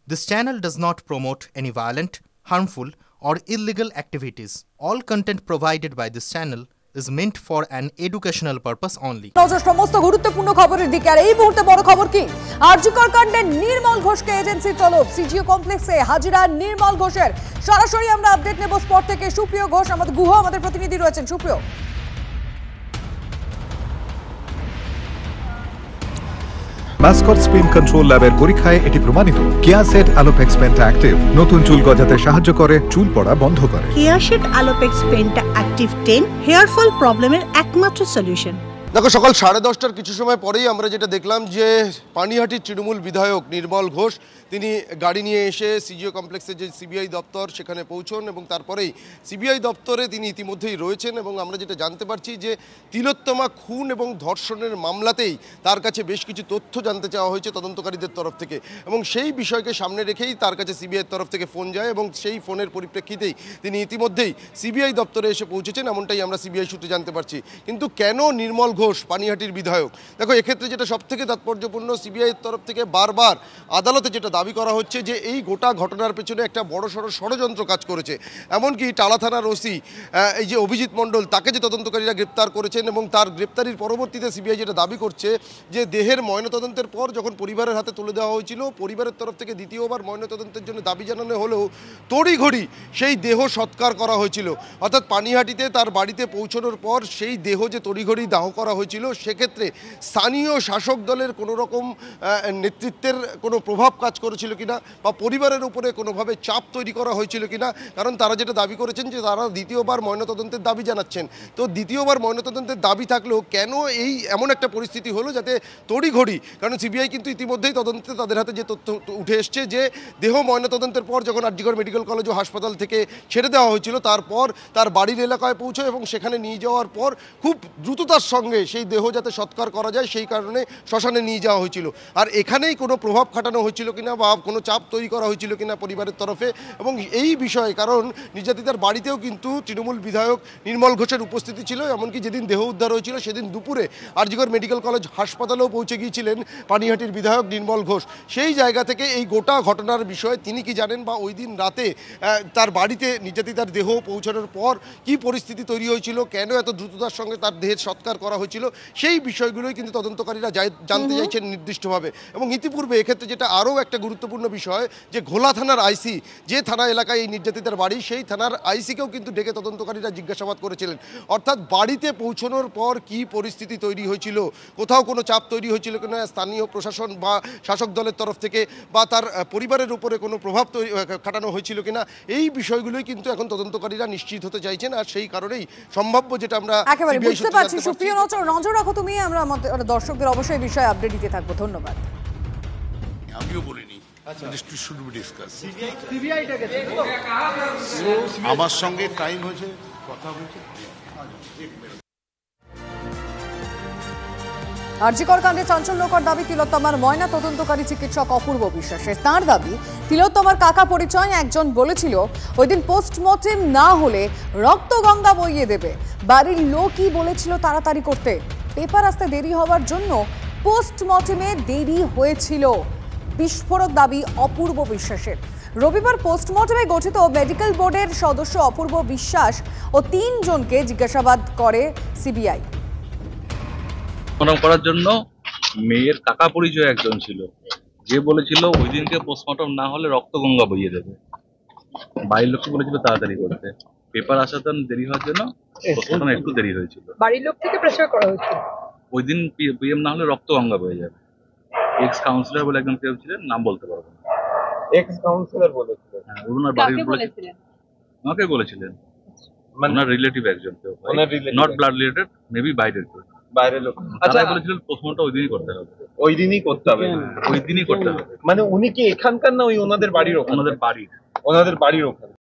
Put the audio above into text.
This channel does not promote any violent, harmful, or illegal activities. All content provided by this channel is meant for an educational purpose only. সমস্ত গুরুত্বপূর্ণ খবরের দিকে আর এই মুহূর্তে বড় খবর কি আরজিকর কাণ্ডে নির্মল ঘোষকে এজেন্সির তলব সিজিও কমপ্লেক্সে হাজিরা নির্মল ঘোষের সরাসরি আমরা আপডেট নেব স্পট থেকে সুপ্রিয় ঘোষ আমাদের প্রতিনিধি রয়েছেন সুপ্রিয় মাসকট স্পিন কন্ট্রোল ল্যাবের পরীক্ষায় এটি প্রমাণিত কেয়াসেট আলোপেক্স পেন্টা অ্যাক্টিভ নতুন চুল গজাতে সাহায্য করে চুল পড়া বন্ধ করে Keya Seth alopex penta active 10 hair fall প্রবলেমের একমাত্র সলিউশন। দেখো সকাল 10:30টার কিছু সময় পরেই আমরা যেটা দেখলাম যে পানিহাটির তৃণমূল বিধায়ক নির্মল ঘোষ তিনি গাড়ি নিয়ে এসে সিজিও কমপ্লেক্সে যে সিবিআই দপ্তর সেখানে পৌঁছন এবং তারপরেই সিবিআই দপ্তরে তিনি ইতিমধ্যেই রয়েছেন এবং আমরা যেটা জানতে পারছি যে তিলোত্তমা খুন এবং ধর্ষণের মামলাতেই তার কাছে বেশ কিছু তথ্য জানতে চাওয়া হয়েছে তদন্তকারীদের তরফ থেকে এবং সেই বিষয়কে সামনে রেখেই তার কাছে সিবিআইয়ের তরফ থেকে ফোন যায় এবং সেই ফোনের পরিপ্রেক্ষিতেই তিনি ইতিমধ্যেই সিবিআই দপ্তরে এসে পৌঁছেছেন এমনটাই আমরা সিবিআই সূত্রে জানতে পারছি। কিন্তু কেন নির্মল ঘোষ পানিহাটির বিধায়ক, দেখো এক্ষেত্রে যেটা সবথেকে তাৎপর্যপূর্ণ সিবিআইয়ের তরফ থেকে বারবার আদালতে যেটা দাবি করা হচ্ছে যে এই গোটা ঘটনার পেছনে একটা বড়সড় ষড়যন্ত্র কাজ করেছে। এমনকি টালা থানার ওসি এই যে অভিজিৎ মণ্ডল তাকে যে তদন্তকারীরা গ্রেপ্তার করেছেন এবং তার গ্রেপ্তারির পরবর্তীতে সিবিআই যেটা দাবি করছে যে দেহের ময়নাতদন্তের পর যখন পরিবারের হাতে তুলে দেওয়া হয়েছিল পরিবারের তরফ থেকে দ্বিতীয়বার ময়নাতদন্তের জন্য দাবি জানানো হলেও তড়িঘড়ি সেই দেহ সৎকার করা হয়েছিল, অর্থাৎ পানিহাটিতে তার বাড়িতে পৌঁছানোর পর সেই দেহ যে তড়িঘড়ি দাহ করা হয়েছিল সেক্ষেত্রে স্থানীয় শাসক দলের কোনো রকম নেতৃত্বের কোনো প্রভাব কাজ করেছিল কিনা বা পরিবারের উপরে কোনোভাবে চাপ তৈরি করা হয়েছিল কিনা, কারণ তারা যেটা দাবি করেছেন যে তারা দ্বিতীয়বার ময়নাতদন্তের দাবি জানাচ্ছেন। তো দ্বিতীয়বার ময়নাতদন্তের দাবি থাকলেও কেন এই এমন একটা পরিস্থিতি হলো যাতে তড়িঘড়ি, কারণ সিবিআই কিন্তু ইতিমধ্যেই তদন্তে তাদের হাতে যে তথ্য উঠে এসছে যে দেহ ময়নাতদন্তের পর যখন আরজিকর মেডিকেল কলেজ ও হাসপাতাল থেকে ছেড়ে দেওয়া হয়েছিল তারপর তার বাড়ির এলাকায় পৌঁছয় এবং সেখানে নিয়ে যাওয়ার পর খুব দ্রুততার সঙ্গে সেই দেহ যাতে সৎকার করা যায় সেই কারণে শ্মশানে নিয়ে যাওয়া হয়েছিল। আর এখানেই কোনো প্রভাব খাটানো হয়েছিল কিনা বা কোনো চাপ তৈরি করা হয়েছিল কিনা পরিবারের তরফে এবং এই বিষয়ে, কারণ নির্যাতিতার বাড়িতেও কিন্তু তৃণমূল বিধায়ক নির্মল ঘোষের উপস্থিতি ছিল, এমনকি যেদিন দেহ উদ্ধার হয়েছিল সেদিন দুপুরে আরজিকর মেডিকেল কলেজ হাসপাতালেও পৌঁছে গিয়েছিলেন পানিহাটির বিধায়ক নির্মল ঘোষ। সেই জায়গা থেকে এই গোটা ঘটনার বিষয়ে তিনি কি জানেন বা ওই দিন রাতে তার বাড়িতে নির্যাতিতার দেহ পৌঁছানোর পর কি পরিস্থিতি তৈরি হয়েছিল, কেন এত দ্রুততার সঙ্গে তার দেহের সৎকার করা হয়েছিল, সেই বিষয়গুলোই কিন্তু তদন্তকারীরা জানতে চাইছেন নির্দিষ্টভাবে। এবং ইতিপূর্বে এক্ষেত্রে যেটা আরও একটা গুরুত্বপূর্ণ বিষয় যে ঘোলা থানার আইসি, যে থানা এলাকায় এই নির্যাতিতার বাড়ি, সেই থানার আইসিকেও কিন্তু ডেকে তদন্তকারীরা জিজ্ঞাসাবাদ করেছিলেন, অর্থাৎ বাড়িতে পৌঁছানোর পর কি পরিস্থিতি তৈরি হয়েছিল, কোথাও কোনো চাপ তৈরি হয়েছিল কিনা স্থানীয় প্রশাসন বা শাসক দলের তরফ থেকে বা তার পরিবারের উপরে কোনো প্রভাব খাটানো হয়েছিল কিনা, এই বিষয়গুলোই কিন্তু এখন তদন্তকারীরা নিশ্চিত হতে চাইছেন। আর সেই কারণেই সম্ভাব্য যেটা আমরা একেবারে বুঝতে পারছি। সুপ্রিয় নজর রাখো তুমি, আমরা আমাদের দর্শকদের অবশ্যই বিষয়ে আপডেট দিতে থাকবো। ধন্যবাদ। আমিও বলিনি, আমার সঙ্গে টাইম হয়েছে, কথা হয়েছে। আরজিকর কাণ্ডে চাঞ্চল্যকর দাবি তিলোত্তমার ময়না তদন্তকারী চিকিৎসক অপূর্ব বিশ্বাসের। তাঁর দাবি তিলোত্তমার কাকা পরিচয় একজন বলেছিল ওই দিন পোস্টমর্টেম না হলে রক্তগঙ্গা বইয়ে দেবে। বাড়ির লোকই বলেছিল তাড়াতাড়ি করতে, পেপার আসতে দেরি হওয়ার জন্য পোস্টমর্টেমে দেরি হয়েছিল। বিস্ফোরক দাবি অপূর্ব বিশ্বাসের। রবিবার পোস্টমর্টেমে গঠিত মেডিকেল বোর্ডের সদস্য অপূর্ব বিশ্বাস ও 3 জনকে জিজ্ঞাসাবাদ করে সিবিআই। পোস্টমর্টম করার জন্য মেয়ের কাকা পরিচয় একজন ছিল যে বলেছিল ওই দিনকে পোস্টমর্টম না হলে রক্তগঙ্গা বইয়ে দেবে। বাড়ির লোককে বলেছিল তাড়াতাড়ি করতে, পেপার আসাতে দেরি হওয়ার জন্য পোস্টমর্টম একটু দেরি হয়েছিল। বাড়ির লোক থেকে প্রেসার করা হয়েছিল ওই দিন পিএম না হলে রক্তগঙ্গা বয়ে যাবে। এক্স কাউন্সিলর বলে একজন কেউ ছিলেন, নাম বলতে পারবো না। এক্স কাউন্সিলর বলেছিলেন? হ্যাঁ, ওনার বাড়ির বলেছিলেন, আমাকে বলেছিলেন, ওনার রিলেটিভ একজন কেউ, নট ব্লাড রিলেটেড, মেবি বাইরের কেউ, বাইরের লোক। আচ্ছা, বলেছিলেন পোস্টমর্টম ওই দিনই করতে হবে, ওই দিনই করতে হবে, ওই দিনই করতে হবে। মানে উনি কি এখানকার না ওই ওনাদের বাড়ির? ওনাদের বাড়ির, ওনাদের বাড়ির ওখানে।